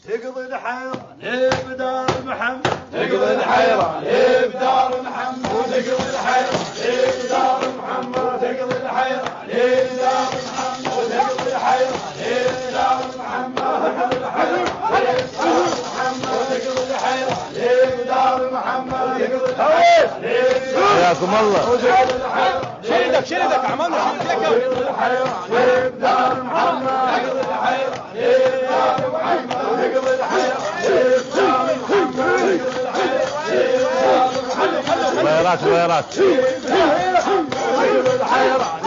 تقضي الحيران بدار محمد تقضي الحيران بدار محمد تقضي الحيران بدار محمد تقضي الحيران بدار محمد تقضي الحيران بدار محمد تقضي الحيران تقضي الحيران بدار محمد تقضي الحيران حياكم الله. شيلدك عملنا شيلدك تقضي الحيران بدار محمد تقضي الحيران بدار محمد تقضي الحيران غيرات تقضي الحيران